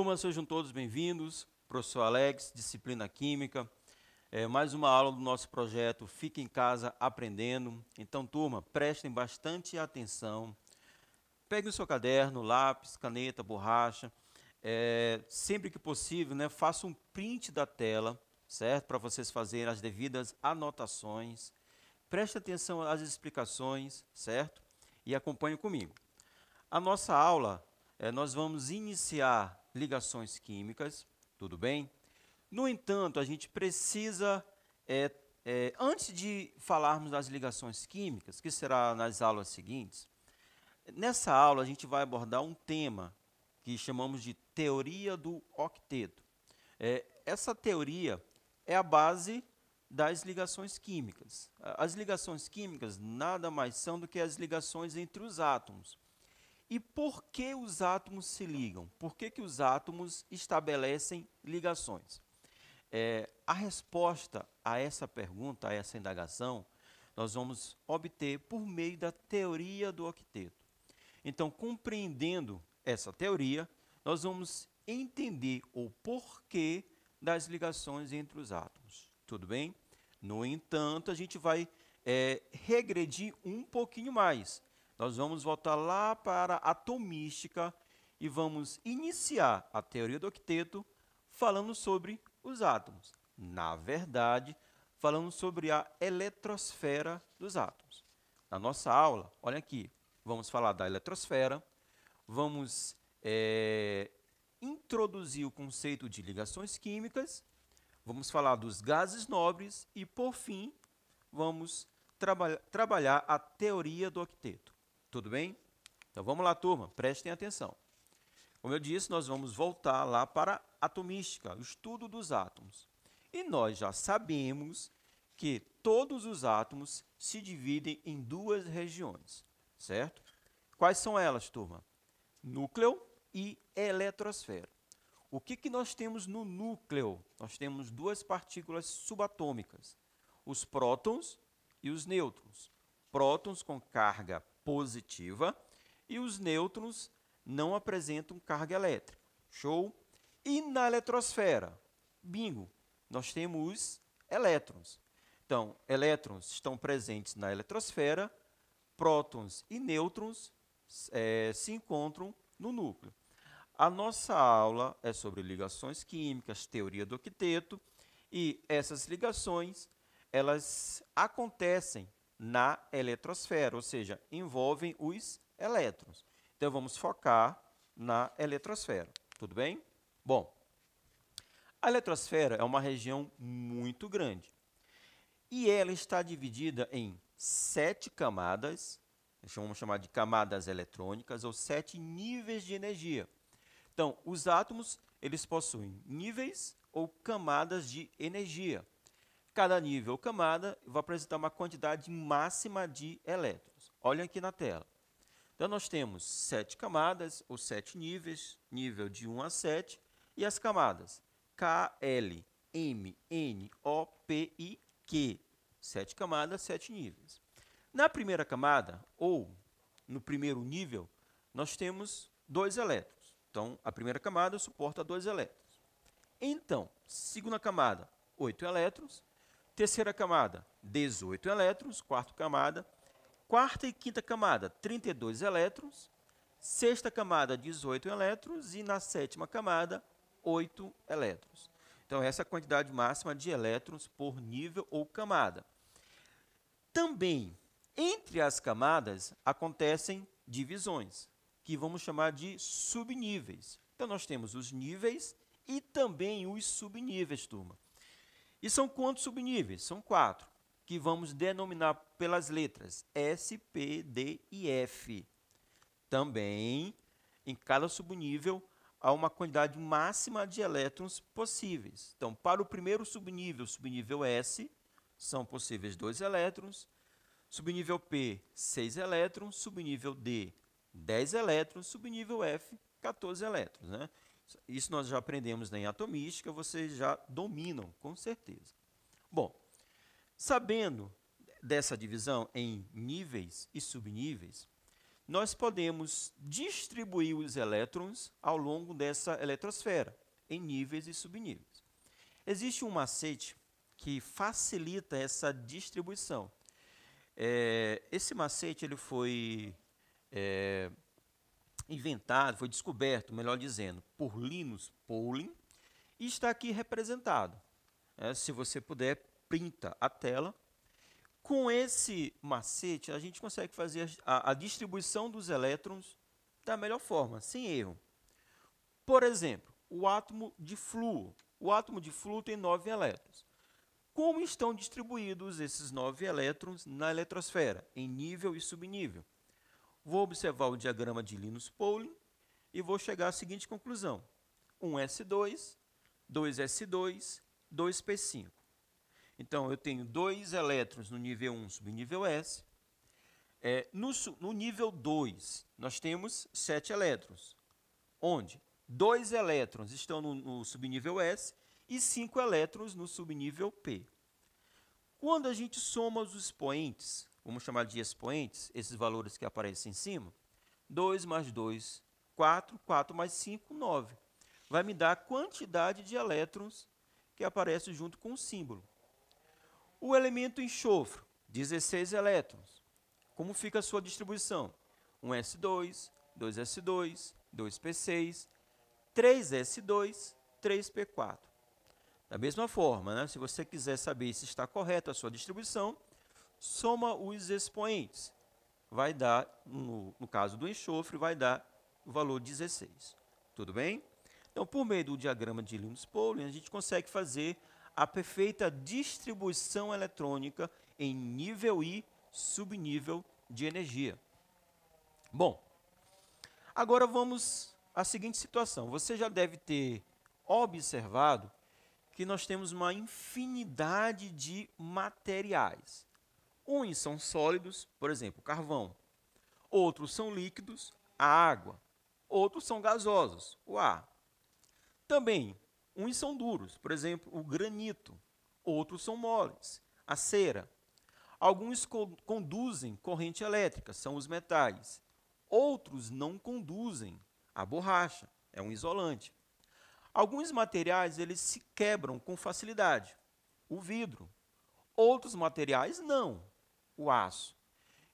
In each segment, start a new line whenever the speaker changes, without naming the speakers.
Turma, sejam todos bem-vindos. Professor Alex, disciplina Química. Mais uma aula do nosso projeto Fique em Casa Aprendendo. Então, turma, prestem bastante atenção. Pegue o seu caderno, lápis, caneta, borracha. Sempre que possível, né, faça um print da tela, certo? Para vocês fazerem as devidas anotações. Preste atenção às explicações, certo? E acompanhe comigo. A nossa aula, nós vamos iniciar ligações químicas, tudo bem? No entanto, a gente precisa, antes de falarmos das ligações químicas, que será nas aulas seguintes, nessa aula a gente vai abordar um tema que chamamos de teoria do octeto. Essa teoria é a base das ligações químicas. As ligações químicas nada mais são do que as ligações entre os átomos. E por que os átomos se ligam? Por que os átomos estabelecem ligações? A resposta a essa pergunta, a essa indagação, nós vamos obter por meio da teoria do octeto. Então, compreendendo essa teoria, nós vamos entender o porquê das ligações entre os átomos. Tudo bem? No entanto, a gente vai regredir um pouquinho mais. Nós vamos voltar lá para a atomística e vamos iniciar a teoria do octeto falando sobre os átomos. Na verdade, falando sobre a eletrosfera dos átomos. Na nossa aula, olha aqui, vamos falar da eletrosfera, vamos introduzir o conceito de ligações químicas, vamos falar dos gases nobres e, por fim, vamos trabalhar a teoria do octeto. Tudo bem? Então vamos lá, turma, prestem atenção. Como eu disse, nós vamos voltar lá para a atomística, o estudo dos átomos. E nós já sabemos que todos os átomos se dividem em duas regiões, certo? Quais são elas, turma? Núcleo e eletrosfera. O que nós temos no núcleo? Nós temos duas partículas subatômicas, os prótons e os nêutrons. Prótons com carga positiva e os nêutrons não apresentam carga elétrica. Show? E na eletrosfera? Bingo! Nós temos os elétrons. Então, elétrons estão presentes na eletrosfera, prótons e nêutrons se encontram no núcleo. A nossa aula é sobre ligações químicas, teoria do octeto, e essas ligações, elas acontecem na eletrosfera, ou seja, envolvem os elétrons. Então, vamos focar na eletrosfera, tudo bem? Bom, a eletrosfera é uma região muito grande e ela está dividida em 7 camadas, vamos chamar de camadas eletrônicas, ou 7 níveis de energia. Então, os átomos, eles possuem níveis ou camadas de energia. Cada nível ou camada vai apresentar uma quantidade máxima de elétrons. Olhem aqui na tela. Então, nós temos 7 camadas, ou 7 níveis, nível de 1 a 7, e as camadas K, L, M, N, O, P e Q. 7 camadas, 7 níveis. Na primeira camada, ou no primeiro nível, nós temos 2 elétrons. Então, a primeira camada suporta 2 elétrons. Então, segunda camada, 8 elétrons. Terceira camada, 18 elétrons. Quarta camada, quarta e quinta camada, 32 elétrons. Sexta camada, 18 elétrons. E na sétima camada, 8 elétrons. Então, essa é a quantidade máxima de elétrons por nível ou camada. Também, entre as camadas, acontecem divisões, que vamos chamar de subníveis. Então, nós temos os níveis e também os subníveis, turma. E são quantos subníveis? São 4, que vamos denominar pelas letras S, P, D e F. Também, em cada subnível, há uma quantidade máxima de elétrons possíveis. Então, para o primeiro subnível, subnível S, são possíveis 2 elétrons. Subnível P, 6 elétrons. Subnível D, 10 elétrons. Subnível F, 14 elétrons, né? Isso nós já aprendemos em atomística, vocês já dominam, com certeza. Bom, sabendo dessa divisão em níveis e subníveis, nós podemos distribuir os elétrons ao longo dessa eletrosfera, em níveis e subníveis. Existe um macete que facilita essa distribuição. Esse macete ele foi inventado, foi descoberto, melhor dizendo, por Linus Pauling e está aqui representado. Se você puder, printa a tela. Com esse macete, a gente consegue fazer a distribuição dos elétrons da melhor forma, sem erro. Por exemplo, o átomo de flúor. O átomo de flúor tem 9 elétrons. Como estão distribuídos esses 9 elétrons na eletrosfera, em nível e subnível? Vou observar o diagrama de Linus Pauling e vou chegar à seguinte conclusão. 1s2, 2s2, 2p5. Então, eu tenho 2 elétrons no nível 1, subnível S. No nível 2, nós temos 7 elétrons, onde 2 elétrons estão no subnível S e 5 elétrons no subnível P. Quando a gente soma os expoentes, vamos chamar de expoentes, esses valores que aparecem em cima, 2 mais 2, 4, 4 mais 5, 9. Vai me dar a quantidade de elétrons que aparece junto com o símbolo. O elemento enxofre, 16 elétrons. Como fica a sua distribuição? 1s2, 2s2, 2p6, 3s2, 3p4. Da mesma forma, se você quiser saber se está correta a sua distribuição, soma os expoentes. Vai dar, no caso do enxofre, vai dar o valor 16. Tudo bem? Então, por meio do diagrama de Linus Pauling, a gente consegue fazer a perfeita distribuição eletrônica em nível e subnível de energia. Bom, agora vamos à seguinte situação. Você já deve ter observado que nós temos uma infinidade de materiais. Uns são sólidos, por exemplo, carvão. Outros são líquidos, a água. Outros são gasosos, o ar. Também, uns são duros, por exemplo, o granito. Outros são moles, a cera. Alguns conduzem corrente elétrica, são os metais. Outros não conduzem, a borracha, é um isolante. Alguns materiais eles se quebram com facilidade, o vidro. Outros materiais não, o aço.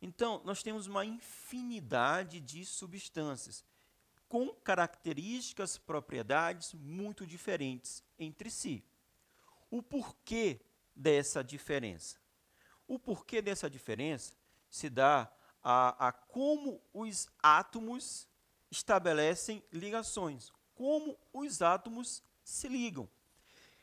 Então, nós temos uma infinidade de substâncias com características, propriedades muito diferentes entre si. O porquê dessa diferença? O porquê dessa diferença se dá a como os átomos estabelecem ligações, como os átomos se ligam.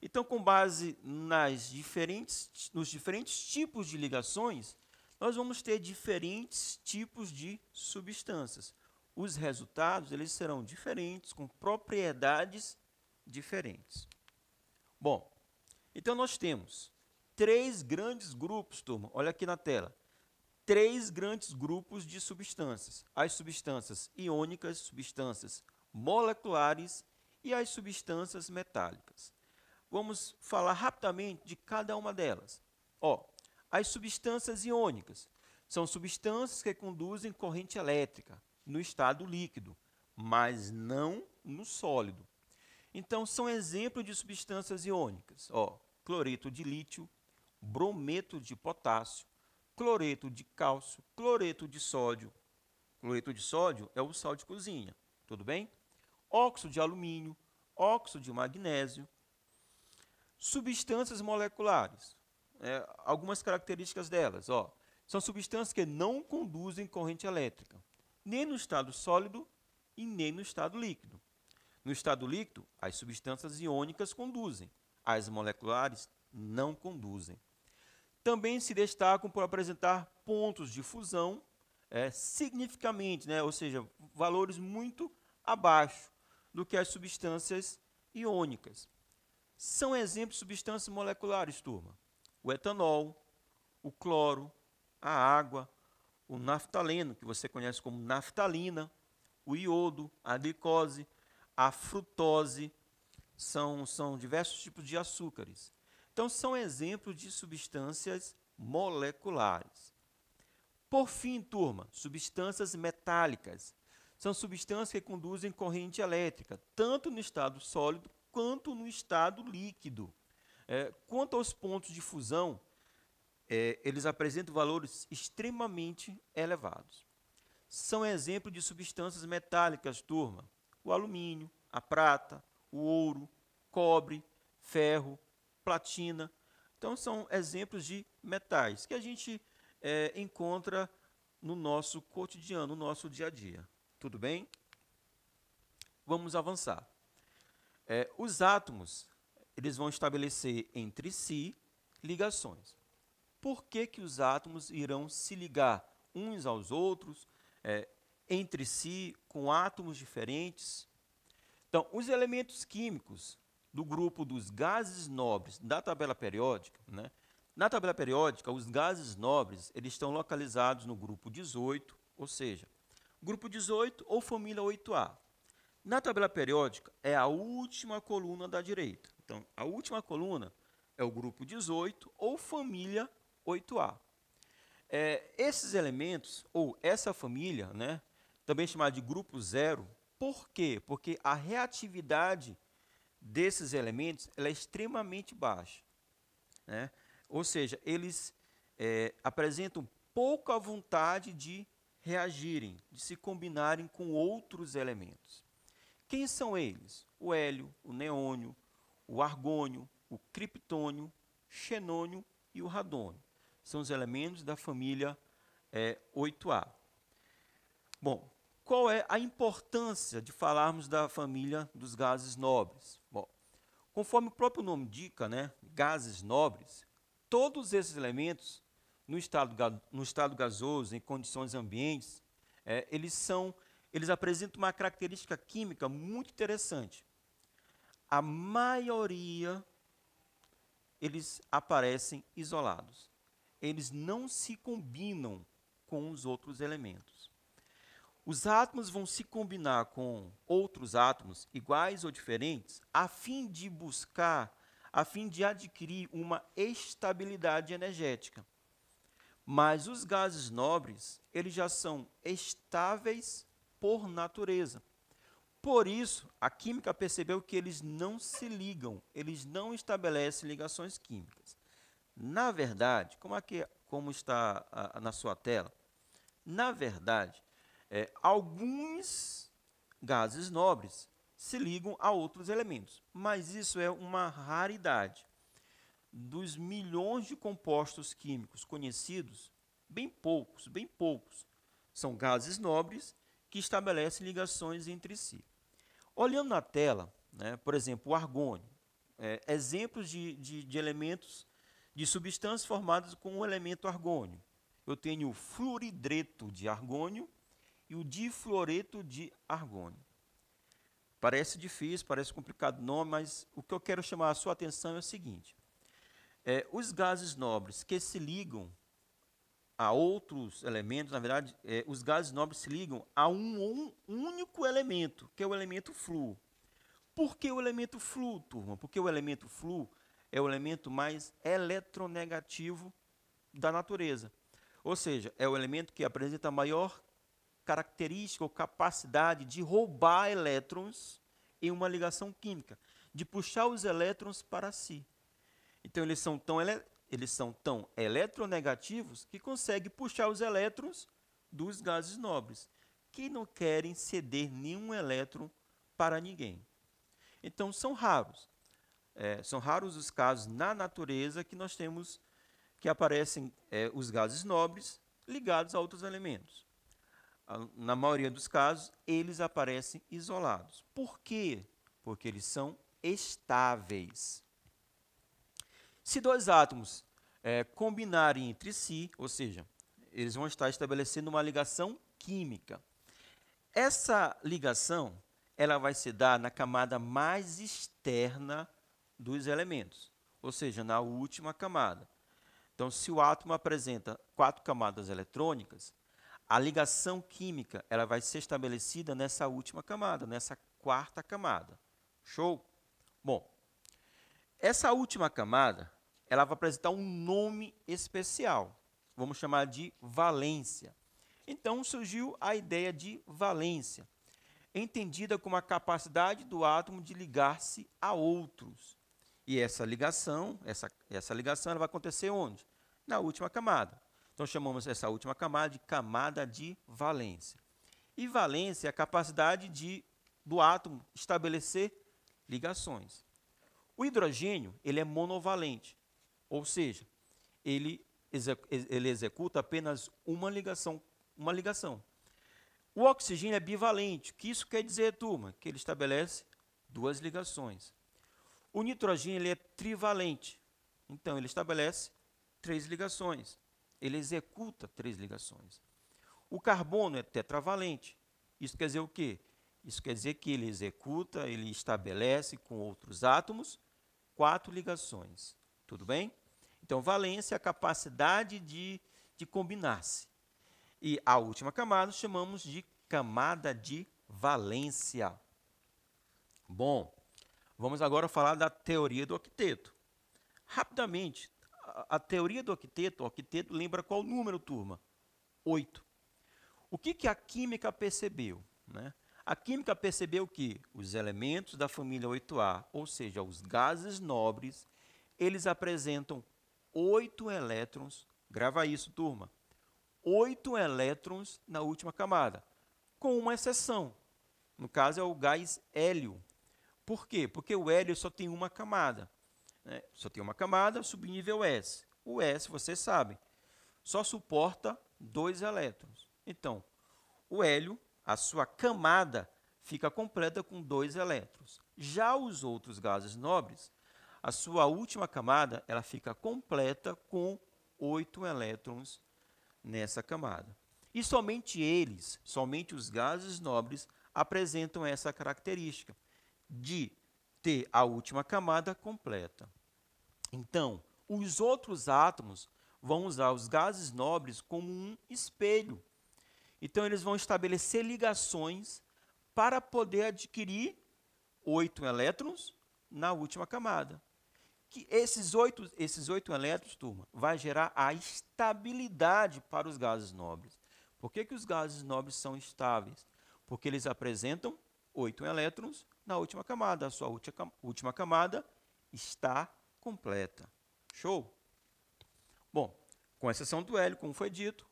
Então, com base nos diferentes tipos de ligações, nós vamos ter diferentes tipos de substâncias. Os resultados eles serão diferentes, com propriedades diferentes. Bom, então nós temos 3 grandes grupos, turma, olha aqui na tela. 3 grandes grupos de substâncias. As substâncias iônicas, substâncias moleculares e as substâncias metálicas. Vamos falar rapidamente de cada uma delas. As substâncias iônicas são substâncias que conduzem corrente elétrica no estado líquido, mas não no sólido. Então, são exemplos de substâncias iônicas. Cloreto de lítio, brometo de potássio, cloreto de cálcio, cloreto de sódio. Cloreto de sódio é o sal de cozinha, tudo bem? Óxido de alumínio, óxido de magnésio. Substâncias moleculares, algumas características delas. São substâncias que não conduzem corrente elétrica, nem no estado sólido e nem no estado líquido. No estado líquido, as substâncias iônicas conduzem, as moleculares não conduzem. Também se destacam por apresentar pontos de fusão significativamente, ou seja, valores muito abaixo do que as substâncias iônicas. São exemplos de substâncias moleculares, turma. O etanol, o cloro, a água, o naftaleno, que você conhece como naftalina, o iodo, a glicose, a frutose, são diversos tipos de açúcares. Então, são exemplos de substâncias moleculares. Por fim, turma, substâncias metálicas. São substâncias que conduzem corrente elétrica, tanto no estado sólido quanto no estado líquido. Quanto aos pontos de fusão, eles apresentam valores extremamente elevados. São exemplos de substâncias metálicas, turma: o alumínio, a prata, o ouro, cobre, ferro, platina. Então, são exemplos de metais que a gente encontra no nosso cotidiano, no nosso dia a dia. Tudo bem? Vamos avançar. Os átomos, eles vão estabelecer entre si ligações. Por que que os átomos irão se ligar uns aos outros, entre si, com átomos diferentes? Então, os elementos químicos do grupo dos gases nobres da tabela periódica, né? Na tabela periódica, os gases nobres eles estão localizados no grupo 18, ou seja, grupo 18 ou família 8A. Na tabela periódica, é a última coluna da direita. Então, a última coluna é o grupo 18 ou família 8A. Esses elementos, ou essa família, né, também chamada de grupo zero, por quê? Porque a reatividade desses elementos ela é extremamente baixa, né? Ou seja, eles apresentam pouca vontade de reagirem, de se combinarem com outros elementos. Quem são eles? O hélio, o neônio, o argônio, o criptônio, xenônio e o radônio. São os elementos da família 8A. Bom, qual é a importância de falarmos da família dos gases nobres? Bom, conforme o próprio nome indica, né, gases nobres, todos esses elementos, no estado gasoso, em condições ambientes, eles apresentam uma característica química muito interessante. A maioria, eles aparecem isolados. Eles não se combinam com os outros elementos. Os átomos vão se combinar com outros átomos, iguais ou diferentes, a fim de adquirir uma estabilidade energética. Mas os gases nobres, eles já são estáveis por natureza. Por isso, a química percebeu que eles não se ligam, eles não estabelecem ligações químicas. Na verdade, como está na sua tela, na verdade, alguns gases nobres se ligam a outros elementos, mas isso é uma raridade. Dos milhões de compostos químicos conhecidos, bem poucos são gases nobres que estabelecem ligações entre si. Olhando na tela, né, por exemplo, o argônio, exemplos de elementos, de substâncias formadas com o elemento argônio. Eu tenho o fluoridreto de argônio e o difluoreto de argônio. Parece difícil, parece complicado o nome, mas o que eu quero chamar a sua atenção é o seguinte. Os gases nobres que se ligam a outros elementos, na verdade, os gases nobres se ligam a um único elemento, que é o elemento flúor. Por que o elemento flúor, turma? Porque o elemento flúor é o elemento mais eletronegativo da natureza. Ou seja, é o elemento que apresenta a maior característica ou capacidade de roubar elétrons em uma ligação química, de puxar os elétrons para si. Então, eles são tão eletronegativos que conseguem puxar os elétrons dos gases nobres, que não querem ceder nenhum elétron para ninguém. Então, são raros. São raros os casos na natureza que nós temos que aparecem os gases nobres ligados a outros elementos. Na maioria dos casos, eles aparecem isolados. Por quê? Porque eles são estáveis. Se dois átomos combinarem entre si, ou seja, eles vão estar estabelecendo uma ligação química. Essa ligação ela vai se dar na camada mais externa dos elementos, ou seja, na última camada. Então, se o átomo apresenta 4 camadas eletrônicas, a ligação química ela vai ser estabelecida nessa última camada, nessa 4ª camada. Show? Bom, essa última camada ela vai apresentar um nome especial. vamos chamar de valência. Então, surgiu a ideia de valência, entendida como a capacidade do átomo de ligar-se a outros. E essa ligação ela vai acontecer onde? Na última camada. Então, chamamos essa última camada de camada de valência. E valência é a capacidade do átomo estabelecer ligações. O hidrogênio ele é monovalente, ou seja, ele executa apenas uma ligação. O oxigênio é bivalente. O que isso quer dizer, turma? Que ele estabelece duas ligações. O nitrogênio ele é trivalente. Então, ele estabelece 3 ligações. Ele executa 3 ligações. O carbono é tetravalente. Isso quer dizer o quê? Isso quer dizer que ele executa, ele estabelece com outros átomos 4 ligações. Tudo bem? Então, valência é a capacidade de combinar-se. E a última camada chamamos de camada de valência. Bom, vamos agora falar da teoria do octeto. Rapidamente, a teoria do octeto, lembra qual número, turma? 8. O que a química percebeu? Né? A química percebeu que os elementos da família 8A, ou seja, os gases nobres, eles apresentam 8 elétrons, grava isso, turma, 8 elétrons na última camada, com uma exceção. No caso, é o gás hélio. Por quê? Porque o hélio só tem uma camada. Né? Só tem uma camada, subnível S. O S, vocês sabem, só suporta 2 elétrons. Então, o hélio, a sua camada, fica completa com 2 elétrons. Já os outros gases nobres, a sua última camada ela fica completa com 8 elétrons nessa camada. E somente os gases nobres, apresentam essa característica de ter a última camada completa. Então, os outros átomos vão usar os gases nobres como um espelho. Então, eles vão estabelecer ligações para poder adquirir 8 elétrons na última camada. Que esses 8 elétrons, turma, vai gerar a estabilidade para os gases nobres. Por que os gases nobres são estáveis? Porque eles apresentam 8 elétrons na última camada. A sua última camada está completa. Show? Bom, com exceção do hélio, como foi dito,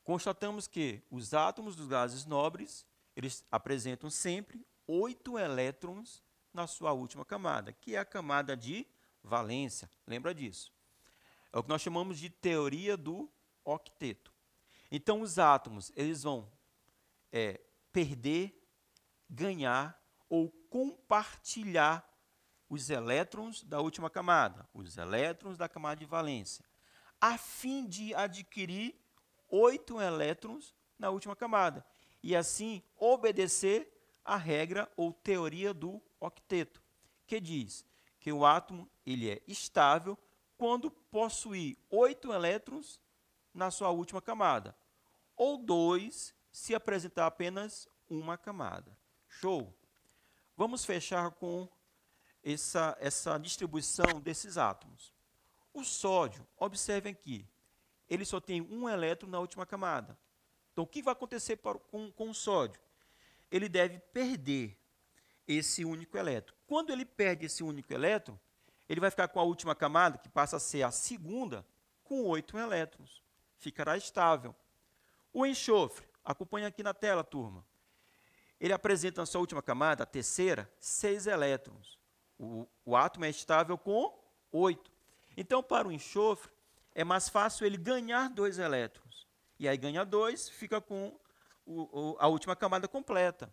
constatamos que os átomos dos gases nobres, eles apresentam sempre 8 elétrons na sua última camada, que é a camada de valência. Lembra disso? É o que nós chamamos de teoria do octeto. Então, os átomos eles vão perder, ganhar ou compartilhar os elétrons da última camada, os elétrons da camada de valência, a fim de adquirir 8 elétrons na última camada e, assim, obedecer à regra ou teoria do octeto, que diz que o átomo ele é estável quando possui 8 elétrons na sua última camada, ou 2 se apresentar apenas uma camada. Show? Vamos fechar com essa distribuição desses átomos. O sódio, observem aqui, ele só tem um elétron na última camada. Então, o que vai acontecer com o sódio? Ele deve perder esse único elétron. Quando ele perde esse único elétron, ele vai ficar com a última camada, que passa a ser a segunda, com 8 elétrons. Ficará estável. O enxofre, acompanha aqui na tela, turma. Ele apresenta na sua última camada, a terceira, 6 elétrons. O átomo é estável com 8. Então, para o enxofre, é mais fácil ele ganhar 2 elétrons. E aí ganha 2, fica com a última camada completa.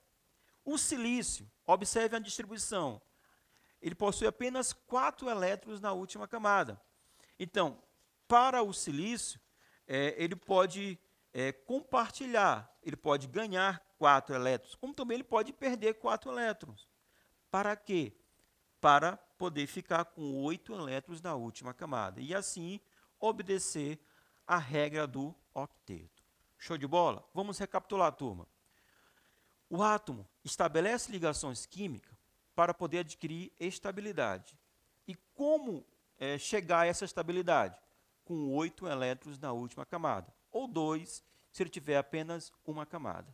O silício, observe a distribuição. Ele possui apenas 4 elétrons na última camada. Então, para o silício, ele pode compartilhar, ele pode ganhar 4 elétrons, como também ele pode perder 4 elétrons. Para quê? Para poder ficar com 8 elétrons na última camada. E assim, obedecer à regra do octeto. Show de bola? Vamos recapitular, turma. O átomo estabelece ligações químicas para poder adquirir estabilidade. E como chegar a essa estabilidade? com 8 elétrons na última camada, ou 2 se ele tiver apenas uma camada.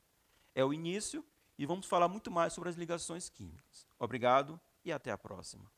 É o início e vamos falar muito mais sobre as ligações químicas. Obrigado e até a próxima.